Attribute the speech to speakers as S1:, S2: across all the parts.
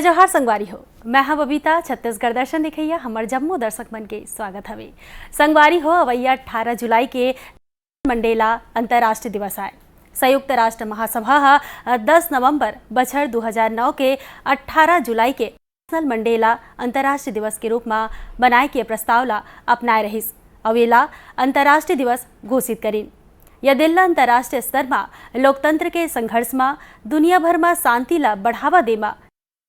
S1: जोहार संगवारी हो। मैं हाँ बबीता छत्तीसगढ़ दर्शन दिखैया हमर जम्मू दर्शक मन के स्वागत हवे। संगवारी हो अवैया 18 जुलाई के मंडेला अंतर्राष्ट्रीय दिवस आए। संयुक्त राष्ट्र महासभा 10 नवंबर बछर 2009 के 18 जुलाई के नेशनल मंडेला अंतर्राष्ट्रीय दिवस के रूप में बनाए के प्रस्ताव ला अपनाए रहिस। अवेला अंतर्राष्ट्रीय दिवस घोषित करीन। यह दिल्ला अंतर्राष्ट्रीय स्तर में लोकतंत्र के संघर्ष में दुनिया भर में शांति ला बढ़ावा देमा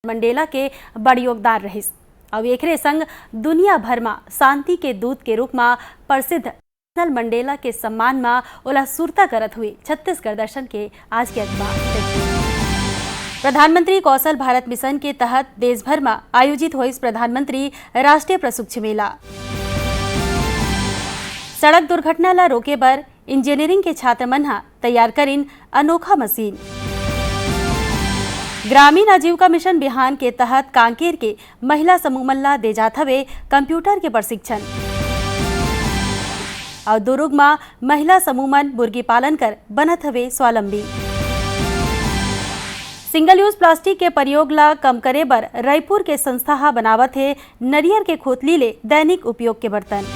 S1: मंडेला के बड़ योगदान रहिस। अब एकरे संग दुनिया भर में शांति के दूत के रूप में प्रसिद्ध नेशनल मंडेला के सम्मान में ओला सुरता करत हुए छत्तीसगढ़ दर्शन के आज के अखबार। प्रधानमंत्री कौशल भारत मिशन के तहत देश भर में आयोजित हुई प्रधानमंत्री राष्ट्रीय प्रशिक्षु मेला। सड़क दुर्घटना ला रोके बर इंजीनियरिंग के छात्र मन तैयार करीन अनोखा मशीन। ग्रामीण आजीविका मिशन बिहान के तहत कांकेर के महिला समूह मन ला दे जात हवे कंप्यूटर के प्रशिक्षण। और दुर्ग में महिला समूह मन मुर्गी पालन कर बनत हवे स्वावलंबी। सिंगल यूज प्लास्टिक के प्रयोग ला कम करे बर रायपुर के संस्था बनावत है नरियर के खोतली ले दैनिक उपयोग के बर्तन।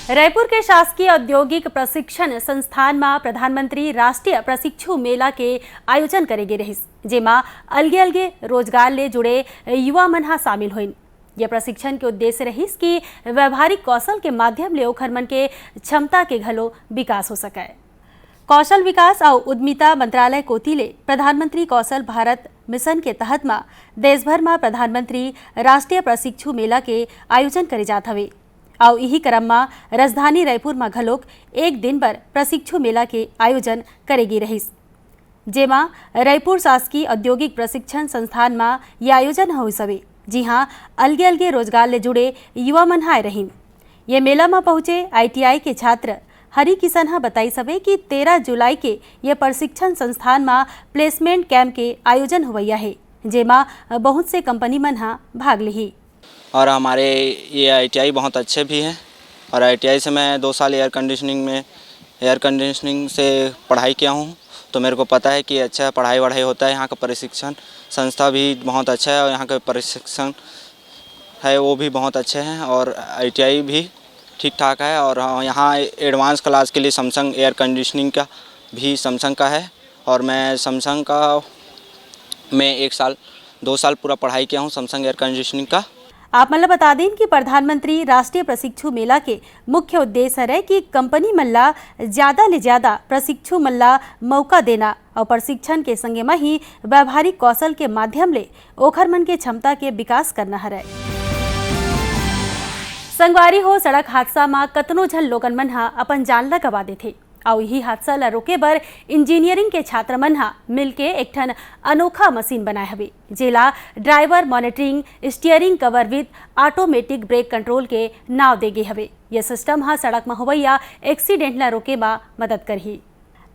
S1: रायपुर के शासकीय औद्योगिक प्रशिक्षण संस्थान में प्रधानमंत्री राष्ट्रीय प्रशिक्षु मेला के आयोजन करेगे रहिस, जेमा अलगे अलगे रोजगार ले जुड़े युवा मन शामिल होइन। यह प्रशिक्षण के उद्देश्य रहिस कि व्यवहारिक कौशल के माध्यम ले ओखर मन के क्षमता के घलो विकास हो सके। कौशल विकास और उद्यमिता मंत्रालय कोतिले प्रधानमंत्री कौशल भारत मिशन के तहत में देश भर में प्रधानमंत्री राष्ट्रीय प्रशिक्षु मेला के आयोजन करे जात हवे। और यही क्रम में राजधानी रायपुर में घलोक एक दिन पर प्रशिक्षु मेला के आयोजन करेगी रहिस, जेमा रायपुर शासकीय औद्योगिक प्रशिक्षण संस्थान में यह आयोजन हो सवे। जी हाँ, अलगे अलगे रोजगार ले जुड़े युवा मन आए रहीन। ये मेला में पहुंचे ITI के छात्र हरि किशन बताई सवे कि 13 जुलाई के यह प्रशिक्षण संस्थान में प्लेसमेंट कैंप के आयोजन हुआ है, जेमा बहुत से कंपनी मन भाग ली।
S2: और हमारे ये ITI बहुत अच्छे भी हैं। और ITI से मैं 2 साल एयर कंडीशनिंग से पढ़ाई किया हूँ, तो मेरे को पता है कि अच्छा पढ़ाई वढ़ाई होता है। यहाँ का प्रशिक्षण संस्था भी बहुत अच्छा है और यहाँ का प्रशिक्षण है वो भी बहुत अच्छे हैं। और ITI भी ठीक ठाक है। और यहाँ एडवांस क्लास के लिए सैमसंग एयर कंडीशनिंग का भी सैमसंग का है। और मैं सैमसंग का मैं 2 साल पूरा पढ़ाई किया हूँ सैमसंग एयर कंडीशनिंग का।
S1: आप मतलब बता दें कि प्रधानमंत्री राष्ट्रीय प्रशिक्षु मेला के मुख्य उद्देश्य है कि कंपनी मल्ला ज्यादा ले ज्यादा प्रशिक्षु मल्ला मौका देना और प्रशिक्षण के संगे में ही व्यवहारिक कौशल के माध्यम ले ओखर मन के क्षमता के विकास करना है। संगवारी हो सड़क हादसा में कतनो झन लोगन मन अपन जान ला गवा देथे और यही हादसा ला रोके बर इंजीनियरिंग के छात्र मन मिलके एक ठन अनोखा मशीन बनाए हवे, जेला driver monitoring steering cover with automatic brake control के नाव देगे हवे। यह सिस्टम सड़क में होवैया एक्सीडेंट ला रोके में मदद करही।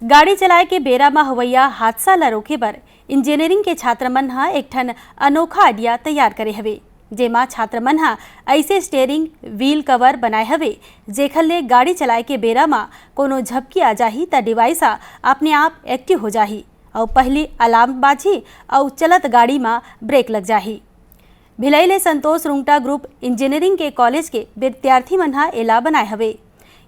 S1: गाड़ी चलाए के बेरा में होवैया हादसा ला रोके बर इंजीनियरिंग के छात्र मन एक ठन अनोखा आइडिया तैयार करे हवे, जेमा छात्र मन ऐसे स्टीयरिंग व्हील कवर बनाए हवे जेखर ले गाड़ी चलाए के बेरा में कोनो झपकी आ जाही त डिवाइस अपने आप एक्टिव हो जाही और पहली अलार्म बाजी और चलत गाड़ी में ब्रेक लग जाही। भिलाई ले संतोष रुंगटा ग्रुप इंजीनियरिंग के कॉलेज के विद्यार्थी मन एला बनाए हवे।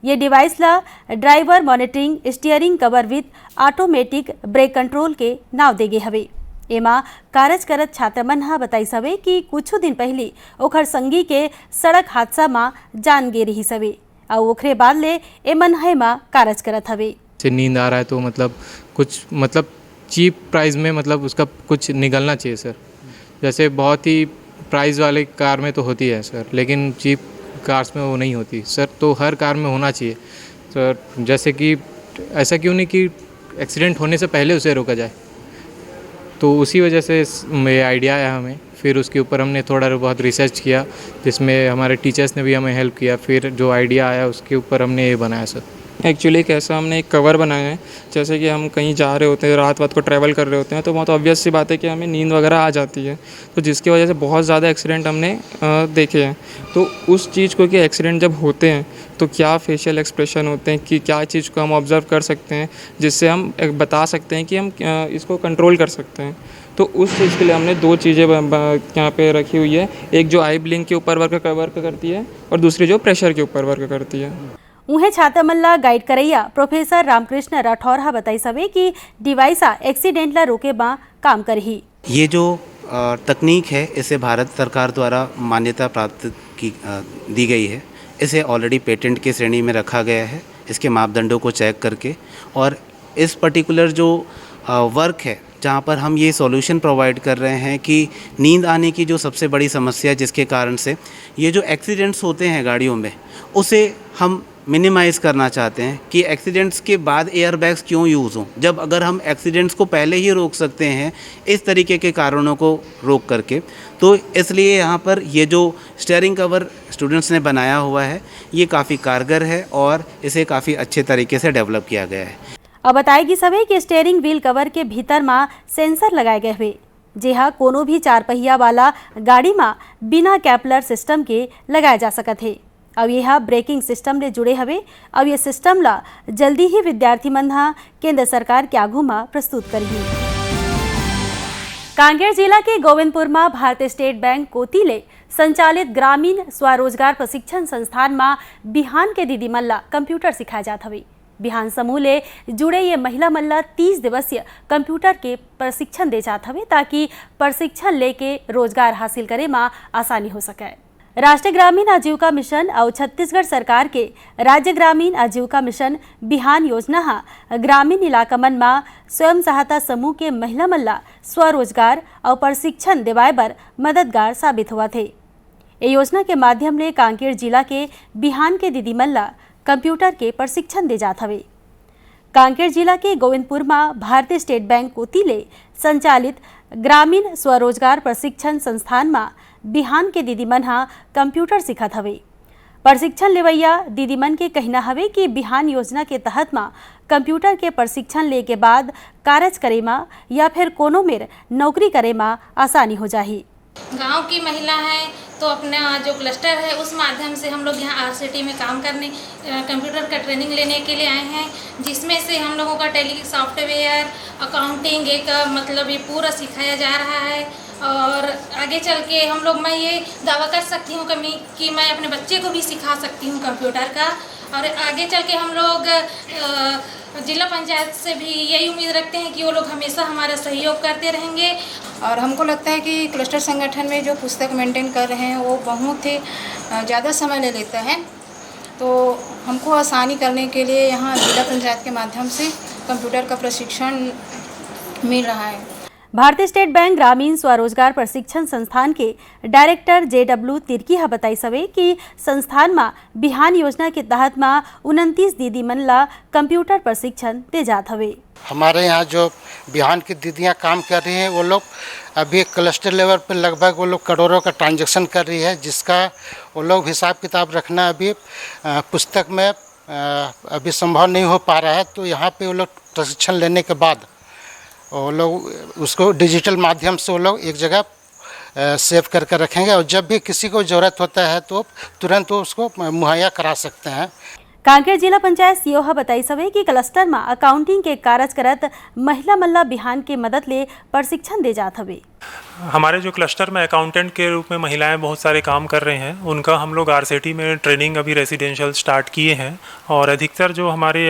S1: ये डिवाइस ला driver monitoring steering cover with automatic brake control के नाव देगे हवे। एमा कारज करत छात्र मन बताई सवे कि कुछ दिन पहले ओखर संगी के सड़क हादसा में जान गे रही सवे और ओखरे बाद ले एमन है मा कारज करत हवे।
S3: नींद आ रहा है तो कुछ चीप प्राइस में उसका कुछ निकलना चाहिए सर। जैसे बहुत ही प्राइस वाले कार में तो होती है सर, लेकिन चीप कार्स में वो नहीं होती सर। तो हर कार में होना चाहिए सर। जैसे कि ऐसा क्यों नहीं कि एक्सीडेंट होने से पहले उसे रोका जाए। तो उसी वजह से ये आइडिया आया हमें। फिर उसके ऊपर हमने थोड़ा बहुत रिसर्च किया, जिसमें हमारे टीचर्स ने भी हमें हेल्प किया। फिर जो आइडिया आया उसके ऊपर हमने ये बनाया सर।
S4: एक्चुअली कैसा हमने एक कवर बनाया है, जैसे कि हम कहीं जा रहे होते हैं, रात को ट्रैवल कर रहे होते हैं, तो बहुत ऑब्वियस सी बात है कि हमें नींद वगैरह आ जाती है, तो जिसकी वजह से बहुत ज़्यादा एक्सीडेंट हमने देखे हैं। तो उस चीज़ को कि एक्सीडेंट जब होते हैं तो क्या फेशियल एक्सप्रेशन होते हैं, कि क्या चीज़ को हम ऑब्ज़र्व कर सकते हैं जिससे हम बता सकते हैं कि हम इसको कंट्रोल कर सकते हैं। तो उस चीज़ के लिए हमने दो चीज़ें यहाँ पे रखी हुई है, एक जो आई ब्लिंक के ऊपर वर्क करती है और दूसरी जो प्रेशर के ऊपर वर्क करती है।
S1: उहे छात्रमल्ला गाइड करैया प्रोफेसर रामकृष्ण राठौर हा बताई सवे कि डिवाइसा एक्सीडेंट ला रोके बा काम करही।
S5: ये जो तकनीक है इसे भारत सरकार द्वारा मान्यता प्राप्त दी गई है। इसे ऑलरेडी पेटेंट की श्रेणी में रखा गया है इसके मापदंडों को चेक करके, और इस पर्टिकुलर जो वर्क है जहाँ पर हम ये सॉल्यूशन प्रोवाइड कर रहे हैं कि नींद आने की जो सबसे बड़ी समस्या जिसके कारण से ये जो एक्सीडेंट्स होते हैं गाड़ियों में उसे हम मिनिमाइज़ करना चाहते हैं कि एक्सीडेंट्स के बाद एयरबैग्स क्यों यूज़ हों, जब अगर हम एक्सीडेंट्स को पहले ही रोक सकते हैं इस तरीके के कारणों को रोक करके। तो इसलिए यहाँ पर ये जो स्टीयरिंग कवर स्टूडेंट्स ने बनाया हुआ है ये काफ़ी कारगर है और इसे काफ़ी अच्छे तरीके से डेवलप किया गया है।
S1: अब बताएगी सवे कि स्टीयरिंग व्हील कवर के भीतर में सेंसर लगाए गए हुए जेहा कोनो भी 4 पहिया वाला गाड़ी में बिना कैपलर सिस्टम के लगाया जा सकत है। अब यह ब्रेकिंग सिस्टम ले जुड़े हवे। अब ये सिस्टम ला जल्दी ही विद्यार्थी मन हा केंद्र सरकार के आगू में प्रस्तुत करही। कांकेर जिला के गोविंदपुर में भारतीय स्टेट बैंक कोती ले संचालित ग्रामीण स्वरोजगार प्रशिक्षण संस्थान में बिहान के दीदी मन ला कंप्यूटर सिखाया जात हवे। बिहान समूह ले जुड़े ये महिला मन ला 30 दिवसीय कंप्यूटर के प्रशिक्षण दे जात हवे ताकि प्रशिक्षण लेके रोजगार हासिल करे में आसानी हो सके। राष्ट्रीय ग्रामीण आजीविका मिशन और छत्तीसगढ़ सरकार के राज्य ग्रामीण आजीविका मिशन बिहान योजना हा ग्रामीण इलाका मन में स्वयं सहायता समूह के महिला मन ला स्वरोजगार और प्रशिक्षण देवाए बर मददगार साबित हुआ थे। ये योजना के माध्यम ले कांकेर जिला के बिहान के दीदी मन ला कंप्यूटर के प्रशिक्षण दे जात हवे। कांकेर जिला के गोविंदपुर में भारतीय स्टेट बैंक कोती ले संचालित ग्रामीण स्वरोजगार प्रशिक्षण संस्थान में बिहान के दीदी मन हा कंप्यूटर सिखत हवे। प्रशिक्षण लेवैया दीदी मन के कहना हवे कि बिहान योजना के तहत में कंप्यूटर के प्रशिक्षण ले के बाद कारज करे में या फिर कोनो में नौकरी करे में आसानी हो जाही।
S6: गांव की महिला है तो अपना जो क्लस्टर है उस माध्यम से हम लोग यहाँ आरसीटी में काम करने कंप्यूटर का ट्रेनिंग लेने के लिए आए हैं, जिसमें से हम लोगों का टेली सॉफ्टवेयर अकाउंटिंग एक मतलब ये पूरा सिखाया जा रहा है। और आगे चल के हम लोग मैं ये दावा कर सकती हूँ कि मैं अपने बच्चे को भी सिखा सकती हूँ कंप्यूटर का। और आगे चल के हम लोग जिला पंचायत से भी यही उम्मीद रखते हैं कि वो लोग हमेशा हमारा सहयोग करते रहेंगे।
S7: और हमको लगता है कि क्लस्टर संगठन में जो पुस्तक मेंटेन कर रहे हैं वो बहुत ही ज़्यादा समय ले लेता है, तो हमको आसानी करने के लिए यहाँ जिला पंचायत के माध्यम से कंप्यूटर का प्रशिक्षण मिल रहा है।
S1: भारतीय स्टेट बैंक ग्रामीण स्वरोजगार प्रशिक्षण संस्थान के डायरेक्टर JW तिर्की हा बताई सवे कि संस्थान में बिहान योजना के तहत में 29 दीदी मन ला कंप्यूटर प्रशिक्षण दे जात हवे।
S8: हमारे यहाँ जो बिहान की दीदियाँ काम कर रही हैं वो लोग अभी क्लस्टर लेवल पर लगभग वो लोग करोड़ों का ट्रांजैक्शन कर रही है, जिसका वो लोग हिसाब किताब रखना अभी पुस्तक में अभी संभव नहीं हो पा रहा है। तो यहाँ पे वो लोग प्रशिक्षण लेने के बाद वो लोग उसको डिजिटल माध्यम से वो लोग एक जगह सेव करके रखेंगे और जब भी किसी को ज़रूरत होता है तो तुरंत वो उसको मुहैया करा सकते हैं।
S1: कांकेर जिला पंचायत सीओ हा बताई सवे कि क्लस्टर में अकाउंटिंग के कारज करत महिला मल्ला बिहान के मदद ले प्रशिक्षण दे जात हवे।
S9: हमारे जो क्लस्टर में अकाउंटेंट के रूप में महिलाएं बहुत सारे काम कर रहे हैं, उनका हम लोग आरसीटी में ट्रेनिंग अभी रेसिडेंशियल स्टार्ट किए हैं। और अधिकतर जो हमारे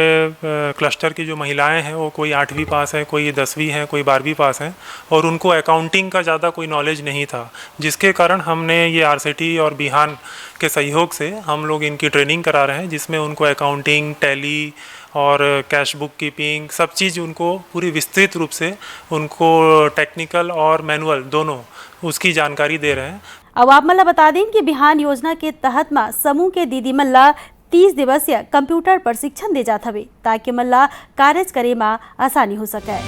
S9: क्लस्टर की जो महिलाएं हैं वो कोई 8वीं पास है, कोई 10वीं है, कोई 12वीं पास है और उनको अकाउंटिंग का ज़्यादा कोई नॉलेज नहीं था, जिसके कारण हमने ये आरसीटी और बिहान के सहयोग से हम लोग इनकी ट्रेनिंग करा रहे हैं, जिसमें उनको अकाउंटिंग, टैली और कैश बुक कीपिंग सब चीज़ उनको पूरी विस्तृत रूप से उनको टेक्निकल और मैनुअल दोनों उसकी जानकारी दे रहे हैं।
S1: अब आप मल्ला बता दें कि बिहान योजना के तहत में समूह के दीदी मल्ला 30 दिवसीय कंप्यूटर प्रशिक्षण दे जात हवे ताकि मल्ला कार्यज करे में आसानी हो सके।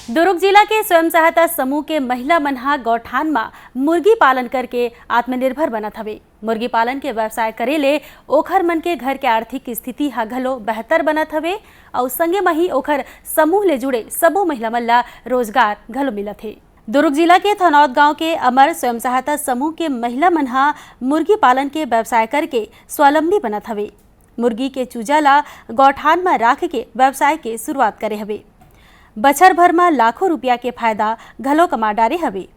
S1: दुर्ग जिला के स्वयं सहायता समूह के महिला मनहा गौठान में मुर्गी पालन करके आत्मनिर्भर बनत हवे। मुर्गी पालन के व्यवसाय करे ले ओखर मन के घर के आर्थिक स्थिति हा घलो बेहतर बनत हवे और संगे मही ओखर समूह ले जुड़े सबो महिला मन ला रोजगार घलो मिलत है। दुर्ग जिला के थनौद गांव के अमर स्वयं सहायता समूह के महिला मनहा मुर्गी पालन के व्यवसाय करके स्वावलंबी बनत हवे। मुर्गी के चूजा ला गौठान में राख के व्यवसाय के शुरुआत करे हवे। बछर भर में लाखों रुपया के फायदा घलो कमा डारे हवे।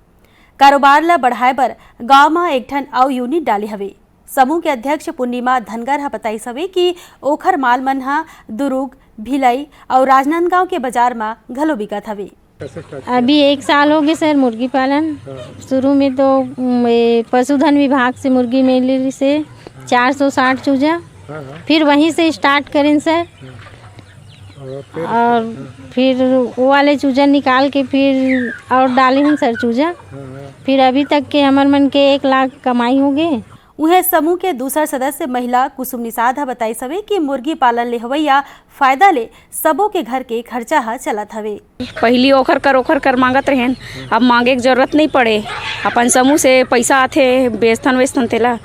S1: कारोबार ला बढ़ाए बर गांव में एक ठन अउ यूनिट डाले हवे। समूह के अध्यक्ष पूर्णिमा धनगर हा बताइस हवे कि ओखर माल मन हा दुर्ग, भिलाई और राजनांदगांव के बाजार में घलो बिकत हवे।
S10: अभी 1 साल हो गए सर मुर्गी पालन। शुरू में तो पशुधन विभाग से मुर्गी मिली से 460 चूजा, फिर वहीं से स्टार्ट करें सर, और फिर वो वाले चूजा निकाल के फिर और डाले हैं सर चूजा। फिर अभी तक के हमार मन के 1 लाख कमाई हो गए।
S1: उहे समूह के दूसर सदस्य महिला कुसुम निषाद हा बताई सवे कि मुर्गी पालन ले हवैया फायदा ले सबों के घर के खर्चा हा चलत हवे।
S11: पहली ओखर कर मांगत रहेन, अब मांगे के जरूरत नहीं पड़े। अपन समूह से पैसा आथे बेचथन वेचथन तेला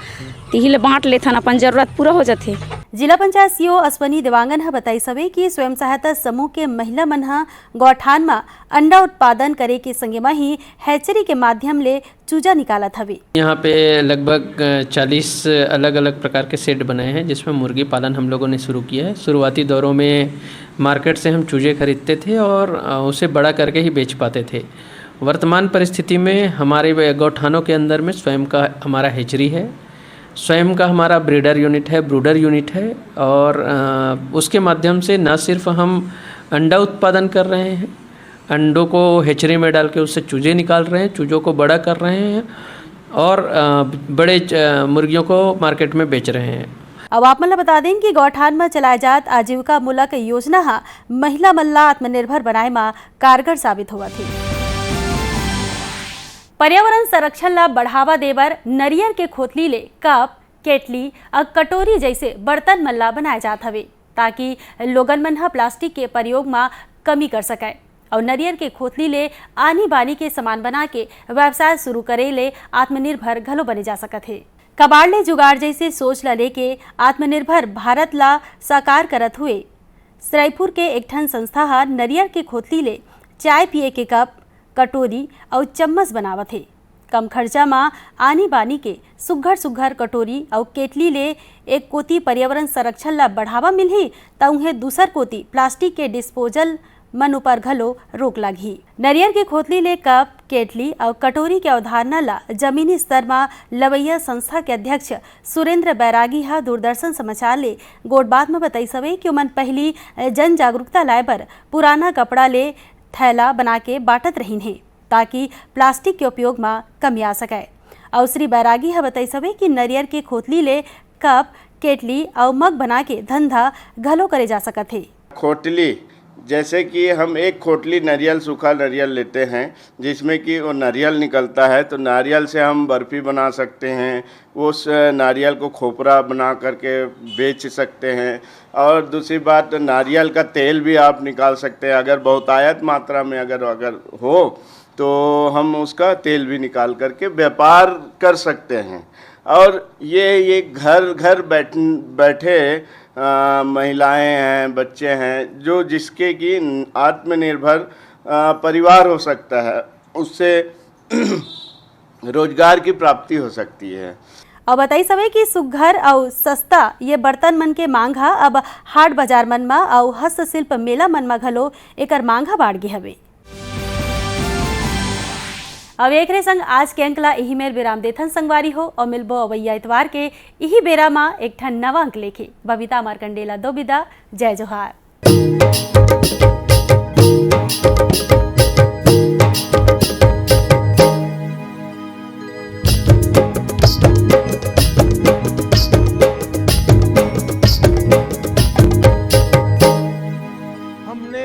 S11: तिही ले बांट लेथन, अपन जरूरत पूरा हो जाथे।
S1: जिला पंचायत सीओ अश्वनी देवांगन हा बताई सवे कि स्वयं सहायता समूह के महिला मन हा गौठान में अंडा उत्पादन करे के संगे में ही हैचरी के माध्यम ले चूजा निकालत हवे।
S12: यहाँ पे लगभग 40 अलग अलग प्रकार के सेट बनाए हैं जिसमें मुर्गी पालन हम लोगों ने शुरू किया है। शुरुआती दौरों में मार्केट से हम चूजे खरीदते थे और उसे बड़ा करके ही बेच पाते थे। वर्तमान परिस्थिति में हमारे गौठानों के अंदर में स्वयं का हमारा हैचरी है, स्वयं का हमारा ब्रीडर यूनिट है और उसके माध्यम से न सिर्फ हम अंडा उत्पादन कर रहे हैं, अंडों को हैचरी में डाल के उससे चूजे निकाल रहे हैं, चूजों को बड़ा कर रहे हैं और बड़े मुर्गियों को मार्केट में बेच रहे हैं।
S1: अब आप मन बता दें कि गौठान में चलाए जात आजीविका मूलक योजना हा महिला मन ला आत्मनिर्भर बनाए में कारगर साबित हुआ थी। पर्यावरण संरक्षण ला बढ़ावा देवर नरियर के खोतली ले कप, केटली और कटोरी जैसे बर्तन मन ला बनाए जात हवे ताकि लोगन मन हा प्लास्टिक के प्रयोग में कमी कर सके और नरियर के खोतली ले आनी बानी के सामान बना के व्यवसाय शुरू करे ले आत्मनिर्भर घलो बने जा सकत है। कबाड़ ले जुगाड़ जैसे सोच ला लेके आत्मनिर्भर भारत ला साकार करत हुए सरायपुर के एक ठन संस्था हा नरियर के खोतली ले चाय पिए के कप, कटोरी और चम्मच बनावत है। कम खर्चा में आनी बानी के सुघर कटोरी और केटली ले एक कोती पर्यावरण संरक्षण ला बढ़ावा मिलही त उन्हें दूसर कोती प्लास्टिक के डिस्पोजल मन ऊपर घलो रोक लगी। नरियर के खोतली ले कप, केटली और कटोरी के अवधारणा ला जमीनी स्तर में लवैया संस्था के अध्यक्ष सुरेंद्र बैरागी हा दूरदर्शन समाचार ले गोटबात में बताई सवे कि उमन पहली जन जागरूकता लाए बर पुराना कपड़ा ले थैला बना के बांटत रहीन है ताकि प्लास्टिक के उपयोग में कमी आ सके। और श्री बैरागी हा बताई सवे कि नरियर के खोतली ले कप, केटली और मग बना के धंधा घलो करे जा सकत है।
S13: खोटली जैसे कि हम एक खोटली नारियल, सूखा नारियल लेते हैं जिसमें कि वो नारियल निकलता है, तो नारियल से हम बर्फ़ी बना सकते हैं, उस नारियल को खोपरा बना करके बेच सकते हैं। और दूसरी बात, नारियल का तेल भी आप निकाल सकते हैं। अगर बहुतायत मात्रा में अगर हो तो हम उसका तेल भी निकाल करके व्यापार कर सकते हैं। और ये घर बैठे महिलाएं हैं, बच्चे हैं, जो जिसके कि आत्मनिर्भर परिवार हो सकता है, उससे रोजगार की प्राप्ति हो सकती है।
S1: और बताई सवे कि सुघर और सस्ता ये बर्तन मन के मांग हा अब हाट बाजार मन में और हस्तशिल्प मेला मन में घलो एकर मांग हा बाढ़ गई हवे। अब एक संग आज के अंक ला यही मेर विराम देथन संगवारी हो और मिलबो अवैया इतवार के यही बेरा मा एक ठन नवा अंक लेके। बबीता मार्कंडेला दो विदा। जय जोहार।